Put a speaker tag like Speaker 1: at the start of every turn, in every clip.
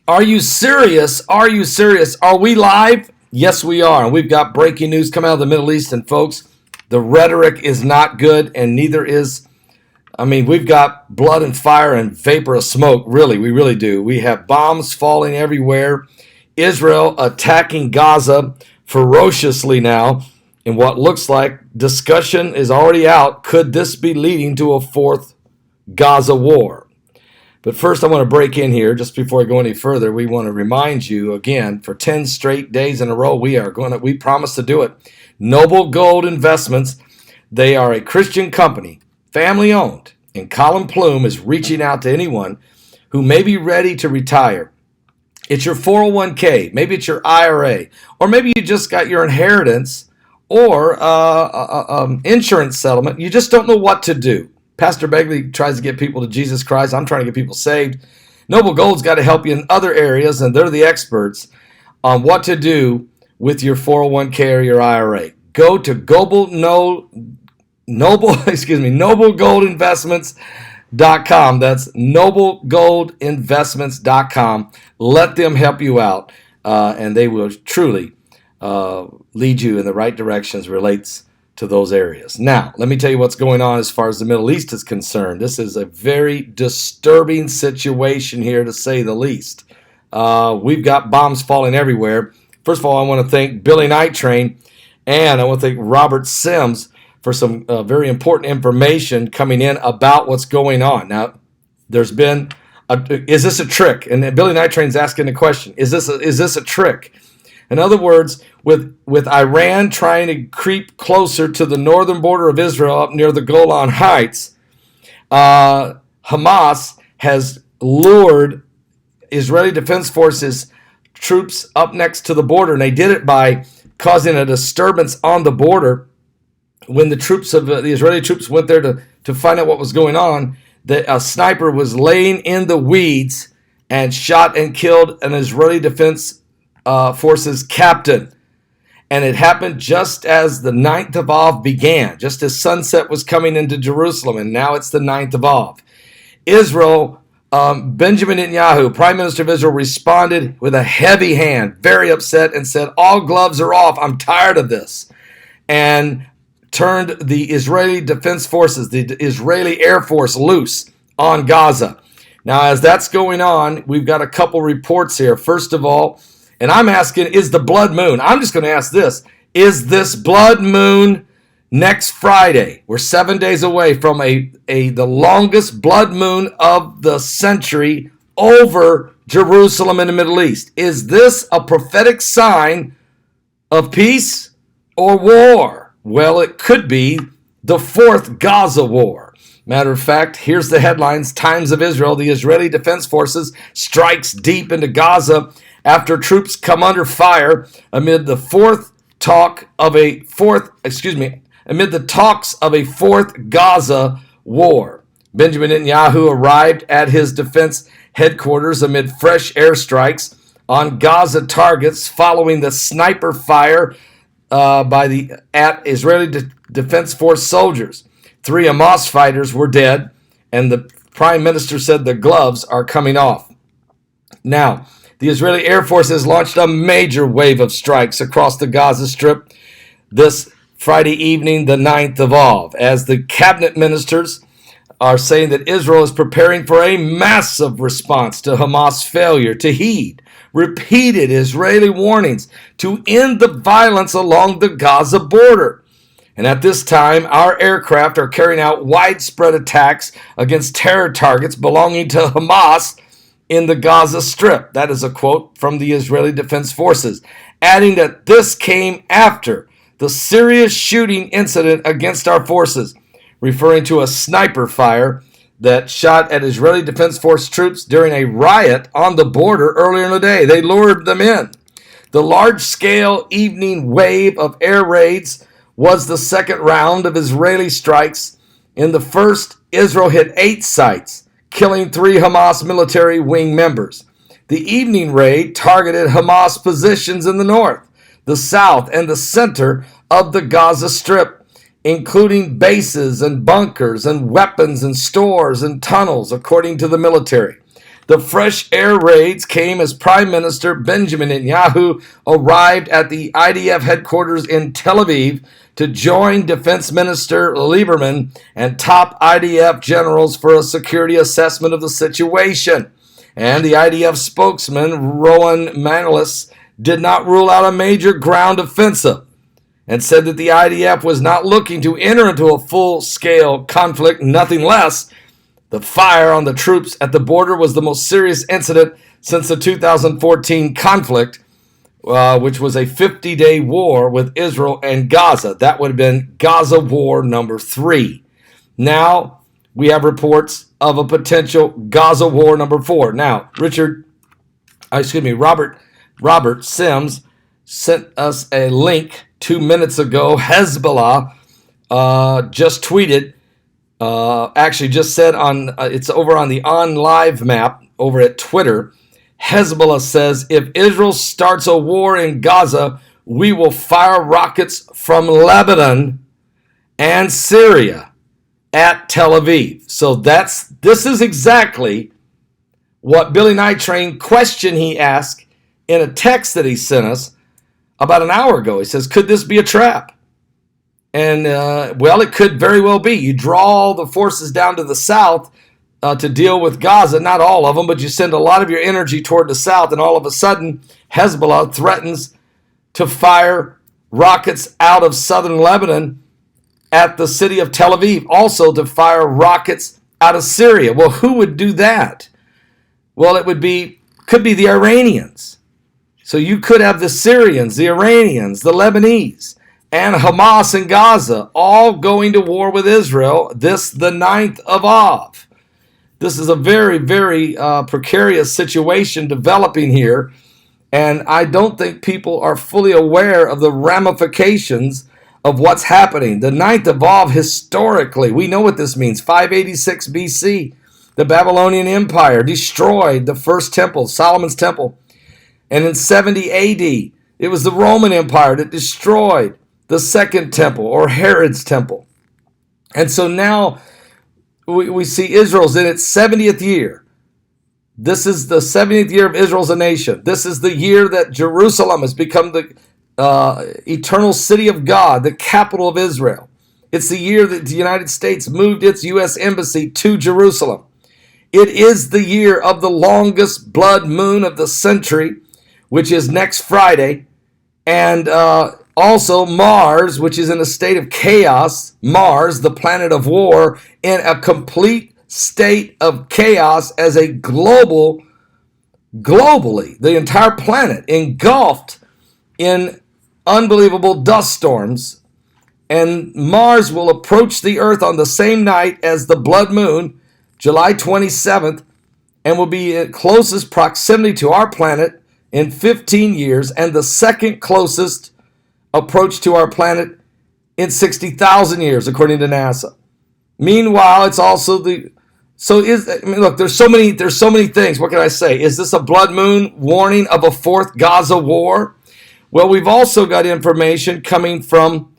Speaker 1: Are you serious? Are you serious? Are we live? Yes, we are. And we've got breaking news coming out of the Middle East. And folks, the rhetoric is not good, and neither is, we've got blood and fire and vapor of smoke. Really, we really do. We have bombs falling everywhere. Israel attacking Gaza ferociously now. In what looks like discussion is already out. Could this be leading to a fourth Gaza war? But first, I want to break in here. Just before I go any further, we want to remind you again, for 10 straight days in a row, we promise to do it. Noble Gold Investments, they are a Christian company, family owned, and Colin Plume is reaching out to anyone who may be ready to retire. It's your 401k, maybe it's your IRA, or maybe you just got your inheritance or insurance settlement. You just don't know what to do. Pastor Begley tries to get people to Jesus Christ. I'm trying to get people saved. Noble Gold's got to help you in other areas, and they're the experts on what to do with your 401k or your IRA. Go to noblegoldinvestments.com. That's noblegoldinvestments.com. Let them help you out, and they will truly lead you in the right directions relates to those areas. Now, let me tell you what's going on as far as the Middle East is concerned. This is a very disturbing situation here, to say the least. We've got bombs falling everywhere. First of all, I want to thank Billy Night Train, and I want to thank Robert Sims for some very important information coming in about what's going on. Now, there's been is this a trick? And Billy Night Train's asking the question: Is this a trick? In other words, with Iran trying to creep closer to the northern border of Israel up near the Golan Heights, Hamas has lured Israeli Defense Forces troops up next to the border, and they did it by causing a disturbance on the border. When the Israeli troops went there to find out what was going on, a sniper was laying in the weeds and shot and killed an Israeli Defense Forces captain. And it happened just as the 9th of Av began, just as sunset was coming into Jerusalem, and now it's the 9th of Av. Israel, Benjamin Netanyahu, Prime Minister of Israel, responded with a heavy hand, very upset, and said, all gloves are off, I'm tired of this, and turned the Israeli Defense Forces, the Israeli Air Force, loose on Gaza. Now, as that's going on, we've got a couple reports here. First of all, and I'm asking, is the blood moon? I'm just going to ask this. Is this blood moon next Friday? We're 7 days away from the longest blood moon of the century over Jerusalem in the Middle East. Is this a prophetic sign of peace or war? Well, it could be the fourth Gaza war. Matter of fact, here's the headlines. Times of Israel, the Israeli Defense Forces strikes deep into Gaza after troops come under fire amid the talks of a fourth Gaza war. Benjamin Netanyahu arrived at his defense headquarters amid fresh airstrikes on Gaza targets following the sniper fire at Israeli Defense Force soldiers. 3 Hamas fighters were dead, and the Prime Minister said the gloves are coming off. Now, the Israeli Air Force has launched a major wave of strikes across the Gaza Strip this Friday evening, the 9th of Av, as the cabinet ministers are saying that Israel is preparing for a massive response to Hamas' failure to heed repeated Israeli warnings to end the violence along the Gaza border. And at this time, our aircraft are carrying out widespread attacks against terror targets belonging to Hamas in the Gaza Strip. That is a quote from the Israeli Defense Forces, adding that this came after the serious shooting incident against our forces, referring to a sniper fire that shot at Israeli Defense Force troops during a riot on the border earlier in the day. They lured them in. The large-scale evening wave of air raids was the second round of Israeli strikes. In the first, Israel hit 8 sites, killing 3 Hamas military wing members. The evening raid targeted Hamas positions in the north, the south, and the center of the Gaza Strip, including bases and bunkers and weapons and stores and tunnels, according to the military. The fresh air raids came as Prime Minister Benjamin Netanyahu arrived at the IDF headquarters in Tel Aviv to join Defense Minister Lieberman and top IDF generals for a security assessment of the situation. And the IDF spokesman, Rowan Manalis, did not rule out a major ground offensive and said that the IDF was not looking to enter into a full-scale conflict, nothing less. The fire on the troops at the border was the most serious incident since the 2014 conflict, which was a 50-day war with Israel and Gaza. That would have been Gaza War number 3. Now we have reports of a potential Gaza War number 4. Now, Robert Sims sent us a link 2 minutes ago. Hezbollah just tweeted, just said on, it's over on the On Live map over at Twitter. Hezbollah says, if Israel starts a war in Gaza, we will fire rockets from Lebanon and Syria at Tel Aviv. So this is exactly what Billy Night Train question he asked in a text that he sent us about an hour ago. He says, could this be a trap? And, it could very well be. You draw the forces down to the south to deal with Gaza, not all of them, but you send a lot of your energy toward the south, and all of a sudden, Hezbollah threatens to fire rockets out of southern Lebanon at the city of Tel Aviv, also to fire rockets out of Syria. Well, who would do that? Well, could be the Iranians. So you could have the Syrians, the Iranians, the Lebanese, and Hamas in Gaza all going to war with Israel the 9th of Av. This is a very, very precarious situation developing here, and I don't think people are fully aware of the ramifications of what's happening. The 9th of Av, historically, we know what this means. 586 BC, the Babylonian Empire destroyed the first temple, Solomon's temple. And in 70 AD, it was the Roman Empire that destroyed the second temple, or Herod's temple. And so now we see Israel's in its 70th year. This is the 70th year of Israel as a nation. This is the year that Jerusalem has become the eternal city of God, the capital of Israel. It's the year that the United States moved its U.S. embassy to Jerusalem. It is the year of the longest blood moon of the century, which is next Friday, and also Mars, which is in a state of chaos. Mars, the planet of war, in a complete state of chaos as a globally, the entire planet engulfed in unbelievable dust storms. And Mars will approach the Earth on the same night as the blood moon, July 27th, and will be in closest proximity to our planet in 15 years, and the second closest approach to our planet in 60,000 years, according to NASA. Meanwhile, it's also there's so many things. What can I say? Is this a blood moon warning of a fourth Gaza war? Well, we've also got information coming from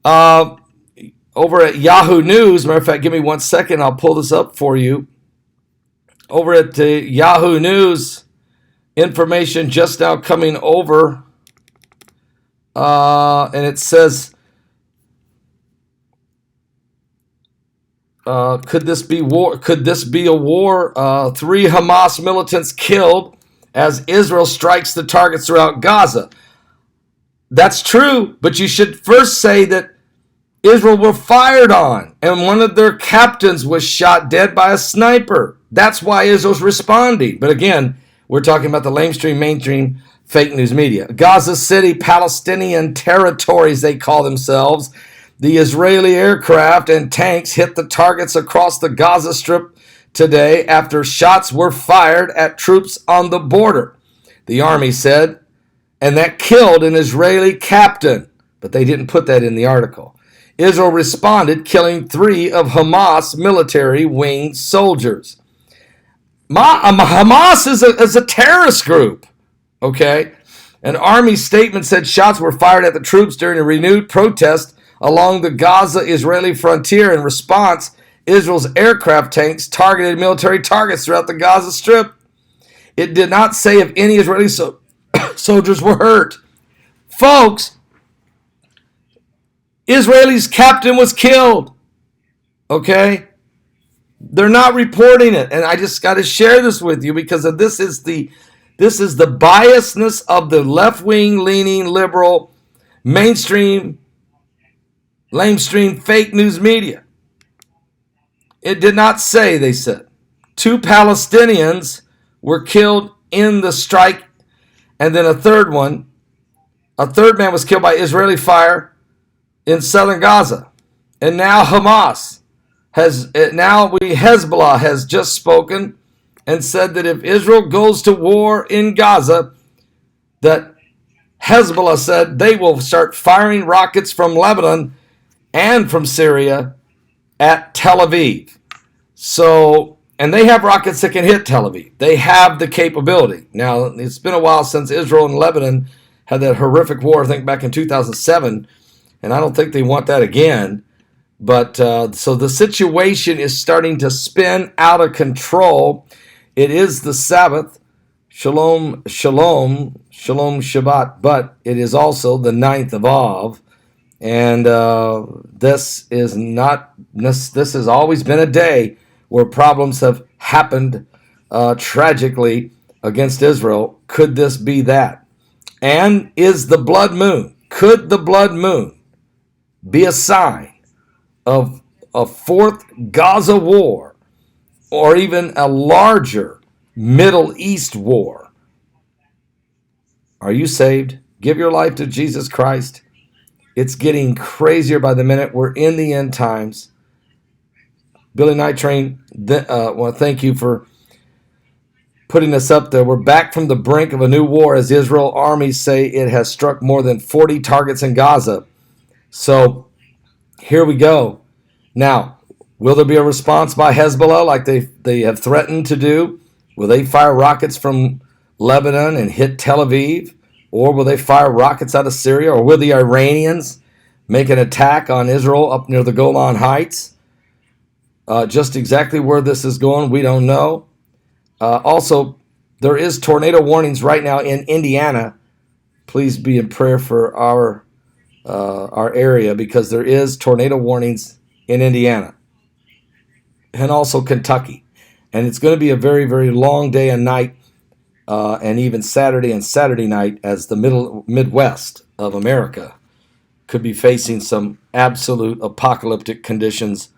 Speaker 1: over at Yahoo News. Matter of fact, give me 1 second. I'll pull this up for you. Over at Yahoo News, information just now coming over. And it says, could this be war? Could this be a war? 3 Hamas militants killed as Israel strikes the targets throughout Gaza. That's true, but you should first say that Israel were fired on, and one of their captains was shot dead by a sniper. That's why Israel's responding. But again, we're talking about the mainstream fake news media. Gaza City, Palestinian territories, they call themselves. The Israeli aircraft and tanks hit the targets across the Gaza Strip today after shots were fired at troops on the border, the army said, and that killed an Israeli captain. But they didn't put that in the article. Israel responded, killing 3 of Hamas military wing soldiers. Hamas is a terrorist group. Okay? An army statement said shots were fired at the troops during a renewed protest along the Gaza-Israeli frontier. In response, Israel's aircraft tanks targeted military targets throughout the Gaza Strip. It did not say if any Israeli soldiers were hurt. Folks, Israeli's captain was killed. Okay? They're not reporting it. And I just got to share this with you because of this is the biasness of the left-wing leaning liberal mainstream lamestream fake news media. It did not say, they said. 2 Palestinians were killed in the strike, and then a third man was killed by Israeli fire in southern Gaza. And now Hezbollah has just spoken and said that if Israel goes to war in Gaza, that Hezbollah said they will start firing rockets from Lebanon and from Syria at Tel Aviv. So, and they have rockets that can hit Tel Aviv. They have the capability. Now, it's been a while since Israel and Lebanon had that horrific war, I think back in 2007, and I don't think they want that again. But so the situation is starting to spin out of control. It is the Sabbath, Shalom Shabbat, but it is also the 9th of Av. And this has always been a day where problems have happened tragically against Israel. Could this be that? And is the blood moon, could the blood moon be a sign of a fourth Gaza war or even a larger Middle East war? Are you saved? Give your life to Jesus Christ. It's getting crazier by the minute. We're in the end times. Billy Night Train, well, thank you for putting us up there. We're back from the brink of a new war as Israel armies say it has struck more than 40 targets in Gaza. So here we go. Now, will there be a response by Hezbollah like they have threatened to do? Will they fire rockets from Lebanon and hit Tel Aviv? Or will they fire rockets out of Syria? Or will the Iranians make an attack on Israel up near the Golan Heights? Just exactly where this is going, we don't know. Also, there is tornado warnings right now in Indiana. Please be in prayer for our area because there is tornado warnings in Indiana and also Kentucky. And it's going to be a very, very long day and night and even Saturday and Saturday night as the Midwest of America could be facing some absolute apocalyptic conditions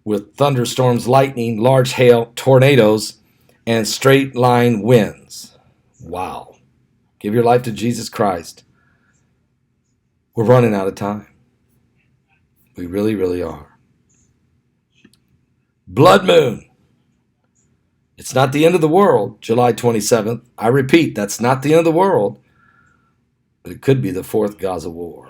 Speaker 1: with thunderstorms, lightning, large hail, tornadoes, and straight line winds. Wow. Give your life to Jesus Christ. We're running out of time. We really, really are. Blood moon. It's not the end of the world, July 27th. I repeat, that's not the end of the world, but it could be the fourth Gaza war.